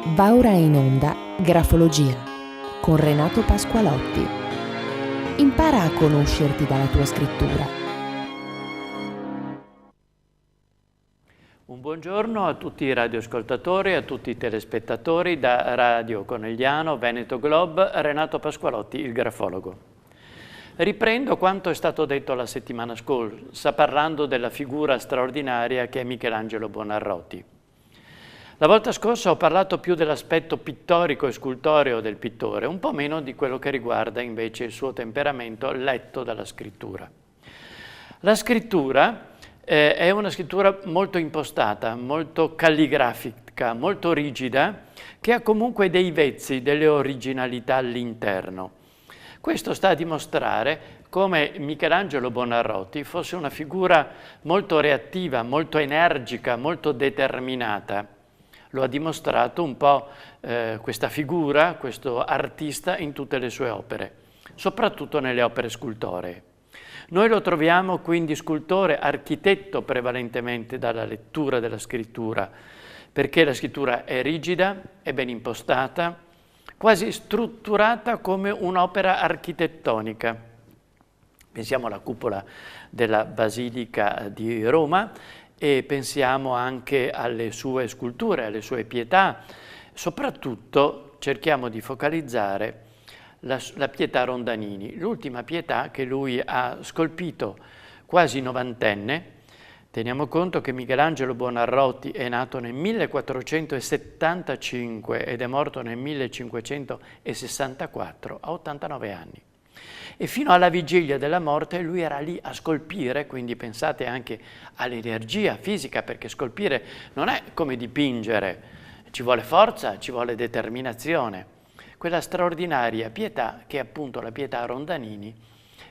Va ora in onda Grafologia con Renato Pasqualotti. Impara a conoscerti dalla tua scrittura. Un buongiorno a tutti i radioascoltatori, a tutti i telespettatori da Radio Conegliano, Veneto Globe, Renato Pasqualotti, il grafologo. Riprendo quanto è stato detto la settimana scorsa parlando della figura straordinaria che è Michelangelo Buonarroti. La volta scorsa ho parlato più dell'aspetto pittorico e scultoreo del pittore, un po' meno di quello che riguarda invece il suo temperamento letto dalla scrittura. La scrittura è una scrittura molto impostata, molto calligrafica, molto rigida, che ha comunque dei vezzi, delle originalità all'interno. Questo sta a dimostrare come Michelangelo Buonarroti fosse una figura molto reattiva, molto energica, molto determinata. Lo ha dimostrato un po' questa figura, questo artista in tutte le sue opere, soprattutto nelle opere scultoree. Noi lo troviamo quindi scultore, architetto prevalentemente dalla lettura della scrittura, perché la scrittura è rigida, è ben impostata, quasi strutturata come un'opera architettonica. Pensiamo alla cupola della Basilica di Roma e pensiamo anche alle sue sculture, alle sue pietà. Soprattutto cerchiamo di focalizzare la Pietà Rondanini, l'ultima pietà che lui ha scolpito quasi novantenne. Teniamo conto che Michelangelo Buonarroti è nato nel 1475 ed è morto nel 1564, a 89 anni. E fino alla vigilia della morte lui era lì a scolpire, quindi pensate anche all'energia fisica, perché scolpire non è come dipingere, ci vuole forza, ci vuole determinazione. Quella straordinaria pietà che è appunto la Pietà Rondanini,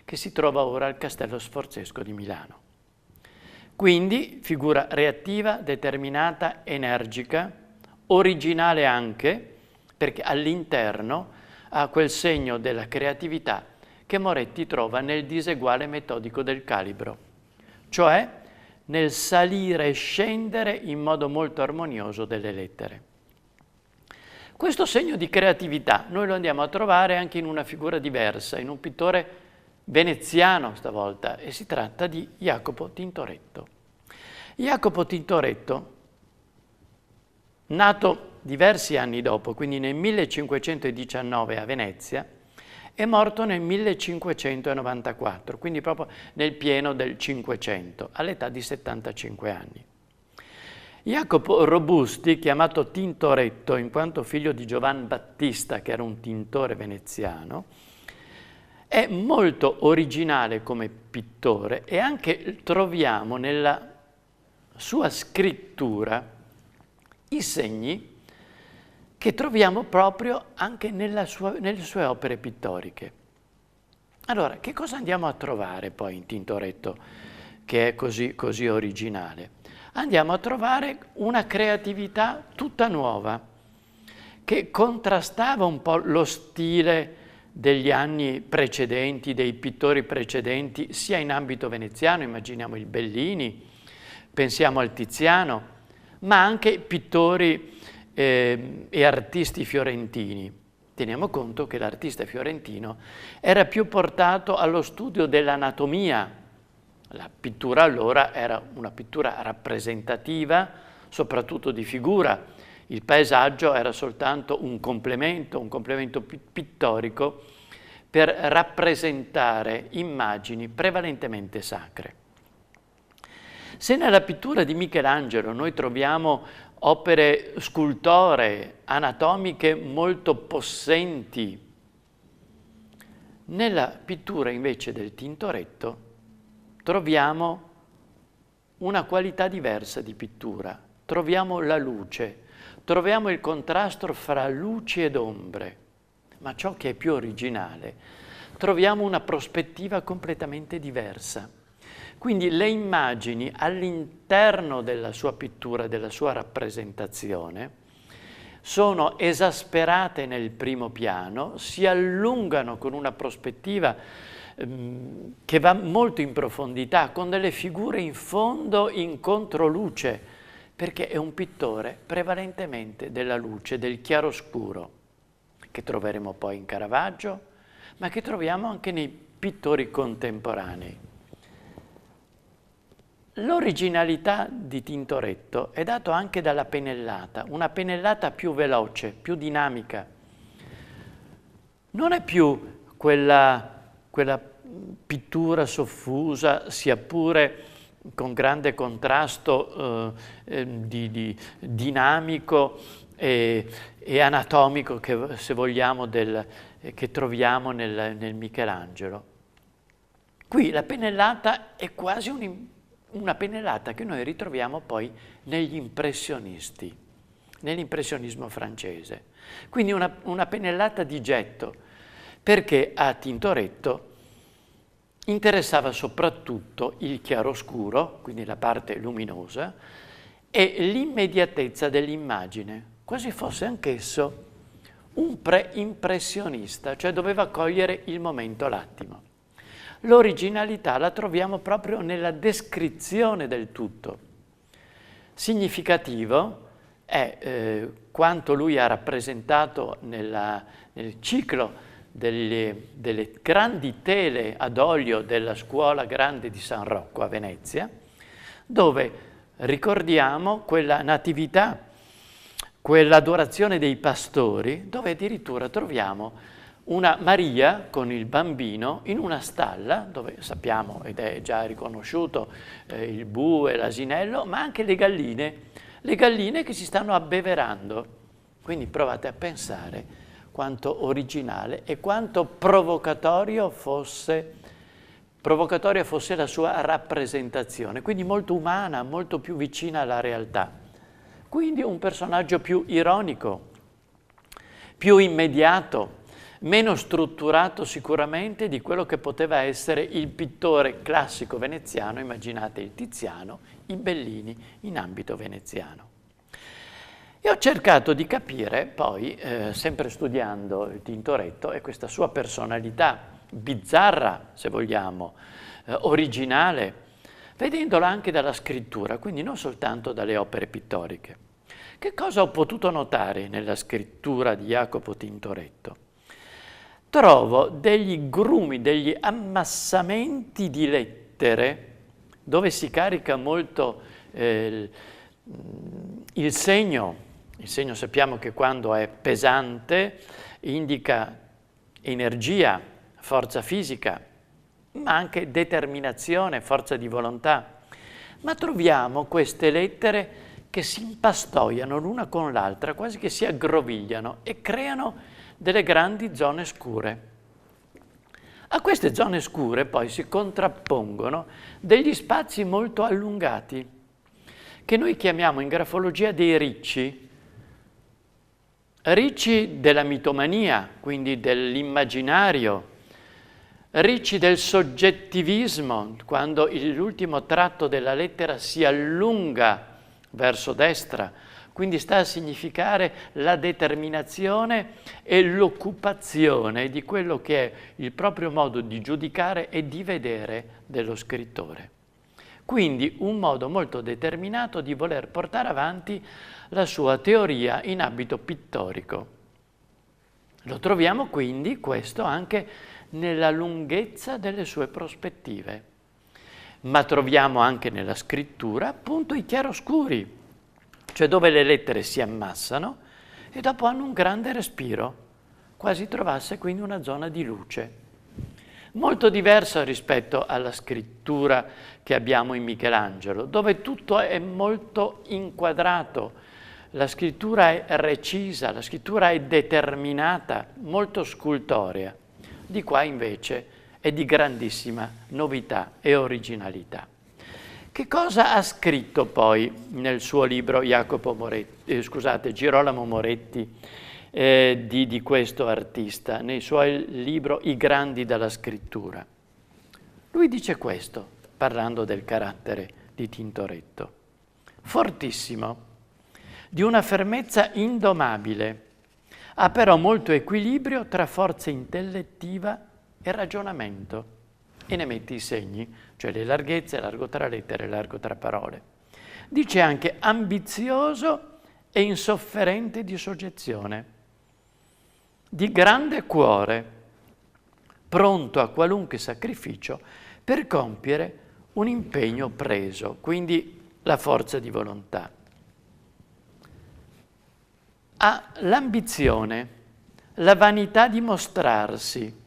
che si trova ora al Castello Sforzesco di Milano. Quindi figura reattiva, determinata, energica, originale anche, perché all'interno ha quel segno della creatività che Moretti trova nel diseguale metodico del calibro, cioè nel salire e scendere in modo molto armonioso delle lettere. Questo segno di creatività noi lo andiamo a trovare anche in una figura diversa, in un pittore veneziano stavolta, e si tratta di Jacopo Tintoretto. Jacopo Tintoretto, nato diversi anni dopo, quindi nel 1519 a Venezia, è morto nel 1594, quindi proprio nel pieno del Cinquecento, all'età di 75 anni. Jacopo Robusti, chiamato Tintoretto in quanto figlio di Giovan Battista, che era un tintore veneziano, è molto originale come pittore e anche troviamo nella sua scrittura i segni che troviamo proprio anche nelle sue opere pittoriche. Allora, che cosa andiamo a trovare poi in Tintoretto che è così originale? Andiamo a trovare una creatività tutta nuova, che contrastava un po' lo stile degli anni precedenti, dei pittori precedenti, sia in ambito veneziano, immaginiamo il Bellini, pensiamo al Tiziano, ma anche pittori e artisti fiorentini. Teniamo conto che l'artista fiorentino era più portato allo studio dell'anatomia. La pittura allora era una pittura rappresentativa, soprattutto di figura. Il paesaggio era soltanto un complemento pittorico per rappresentare immagini prevalentemente sacre. Se nella pittura di Michelangelo noi troviamo opere scultoree, anatomiche molto possenti, nella pittura invece del Tintoretto troviamo una qualità diversa di pittura, troviamo la luce, troviamo il contrasto fra luci ed ombre, ma ciò che è più originale, troviamo una prospettiva completamente diversa. Quindi le immagini all'interno della sua pittura, della sua rappresentazione, sono esasperate nel primo piano, si allungano con una prospettiva che va molto in profondità, con delle figure in fondo in controluce, perché è un pittore prevalentemente della luce, del chiaroscuro, che troveremo poi in Caravaggio, ma che troviamo anche nei pittori contemporanei. L'originalità di Tintoretto è data anche dalla pennellata, una pennellata più veloce, più dinamica. Non è più quella pittura soffusa, sia pure con grande contrasto dinamico e anatomico, che, se vogliamo, che troviamo nel Michelangelo. Qui la pennellata è quasi una pennellata che noi ritroviamo poi negli impressionisti, nell'impressionismo francese. Quindi una pennellata di getto, perché a Tintoretto interessava soprattutto il chiaroscuro, quindi la parte luminosa, e l'immediatezza dell'immagine, quasi fosse anch'esso un pre-impressionista, cioè doveva cogliere il momento, l'attimo. L'originalità la troviamo proprio nella descrizione del tutto. Significativo è quanto lui ha rappresentato nel ciclo delle grandi tele ad olio della Scuola Grande di San Rocco a Venezia, dove ricordiamo quella natività, quell'adorazione dei pastori, dove addirittura troviamo una Maria con il bambino in una stalla, dove sappiamo, ed è già riconosciuto, il bue, l'asinello, ma anche le galline che si stanno abbeverando. Quindi provate a pensare quanto originale e quanto provocatoria fosse la sua rappresentazione, quindi molto umana, molto più vicina alla realtà. Quindi un personaggio più ironico, più immediato, meno strutturato sicuramente di quello che poteva essere il pittore classico veneziano, immaginate il Tiziano, i Bellini in ambito veneziano. E ho cercato di capire poi, sempre studiando il Tintoretto e questa sua personalità bizzarra, se vogliamo, originale, vedendola anche dalla scrittura, quindi non soltanto dalle opere pittoriche. Che cosa ho potuto notare nella scrittura di Jacopo Tintoretto? Trovo degli grumi, degli ammassamenti di lettere, dove si carica molto il segno. Il segno sappiamo che quando è pesante indica energia, forza fisica, ma anche determinazione, forza di volontà. Ma troviamo queste lettere che si impastoiano l'una con l'altra, quasi che si aggrovigliano e creano delle grandi zone scure. A queste zone scure poi si contrappongono degli spazi molto allungati, che noi chiamiamo in grafologia dei ricci della mitomania, quindi dell'immaginario, ricci del soggettivismo, quando l'ultimo tratto della lettera si allunga verso destra, quindi sta a significare la determinazione e l'occupazione di quello che è il proprio modo di giudicare e di vedere dello scrittore. Quindi un modo molto determinato di voler portare avanti la sua teoria in ambito pittorico. Lo troviamo quindi questo anche nella lunghezza delle sue prospettive, ma troviamo anche nella scrittura appunto i chiaroscuri, cioè dove le lettere si ammassano e dopo hanno un grande respiro, quasi trovasse quindi una zona di luce. Molto diversa rispetto alla scrittura che abbiamo in Michelangelo, dove tutto è molto inquadrato, la scrittura è recisa, la scrittura è determinata, molto scultorea. Di qua invece è di grandissima novità e originalità. Che cosa ha scritto poi nel suo libro Girolamo Moretti di questo artista, nei suoi libri I grandi della scrittura? Lui dice questo, parlando del carattere di Tintoretto: fortissimo, di una fermezza indomabile, ha però molto equilibrio tra forza intellettiva e ragionamento, e ne mette i segni, cioè le larghezze, largo tra lettere, largo tra parole. Dice anche ambizioso e insofferente di soggezione, di grande cuore, pronto a qualunque sacrificio per compiere un impegno preso, quindi la forza di volontà. Ha l'ambizione, la vanità di mostrarsi,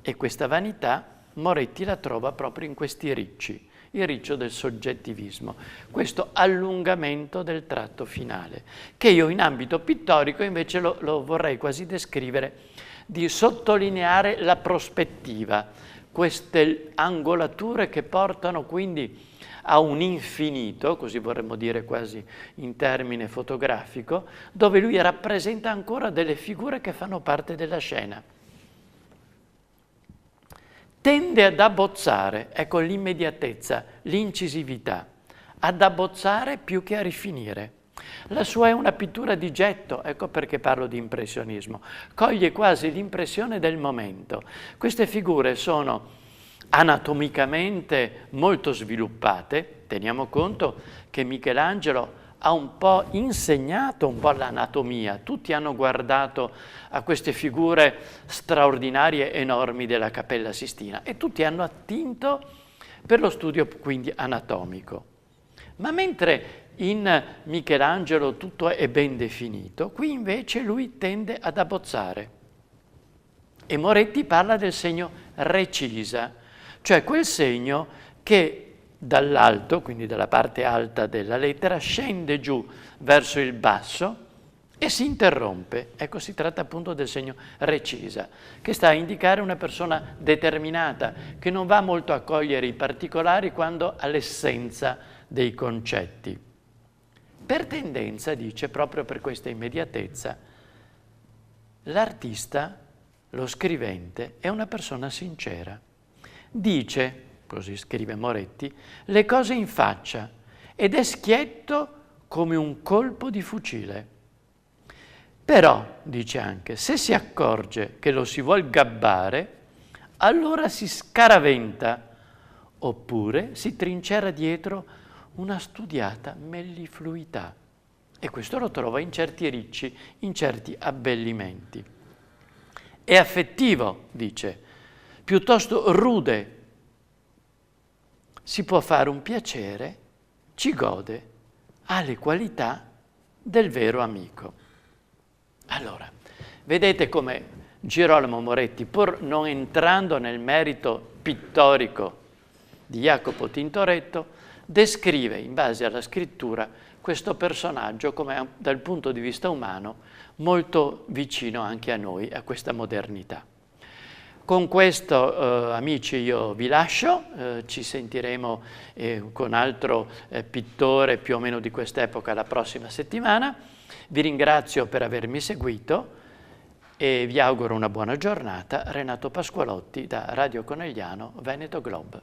e questa vanità Moretti la trova proprio in questi ricci, il riccio del soggettivismo, questo allungamento del tratto finale, che io in ambito pittorico invece lo vorrei quasi descrivere di sottolineare la prospettiva, queste angolature che portano quindi a un infinito, così vorremmo dire quasi in termine fotografico, dove lui rappresenta ancora delle figure che fanno parte della scena. Tende ad abbozzare, ecco l'immediatezza, l'incisività, ad abbozzare più che a rifinire. La sua è una pittura di getto, ecco perché parlo di impressionismo, coglie quasi l'impressione del momento. Queste figure sono anatomicamente molto sviluppate, teniamo conto che Michelangelo ha un po' insegnato un po' l'anatomia, tutti hanno guardato a queste figure straordinarie, enormi della Cappella Sistina e tutti hanno attinto per lo studio quindi anatomico. Ma mentre in Michelangelo tutto è ben definito, qui invece lui tende ad abbozzare. E Moretti parla del segno recisa, cioè quel segno che dall'alto, quindi dalla parte alta della lettera, scende giù verso il basso e si interrompe. Ecco, si tratta appunto del segno recisa, che sta a indicare una persona determinata, che non va molto a cogliere i particolari quando ha l'essenza dei concetti. Per tendenza, dice, proprio per questa immediatezza, l'artista, lo scrivente, è una persona sincera. Dice, così scrive Moretti, le cose in faccia ed è schietto come un colpo di fucile. Però, dice anche, se si accorge che lo si vuol gabbare, allora si scaraventa, oppure si trincera dietro una studiata mellifluità. E questo lo trova in certi ricci, in certi abbellimenti. È affettivo, dice, piuttosto rude. Si può fare un piacere, ci gode, ha le qualità del vero amico. Allora, vedete come Girolamo Moretti, pur non entrando nel merito pittorico di Jacopo Tintoretto, descrive in base alla scrittura questo personaggio come dal punto di vista umano molto vicino anche a noi, a questa modernità. Con questo, amici, io vi lascio, ci sentiremo con altro pittore più o meno di quest'epoca la prossima settimana. Vi ringrazio per avermi seguito e vi auguro una buona giornata. Renato Pasqualotti da Radio Conegliano, Veneto Globe.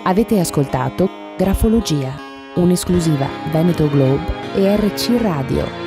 Avete ascoltato Grafologia, un'esclusiva Veneto Globe e RC Radio.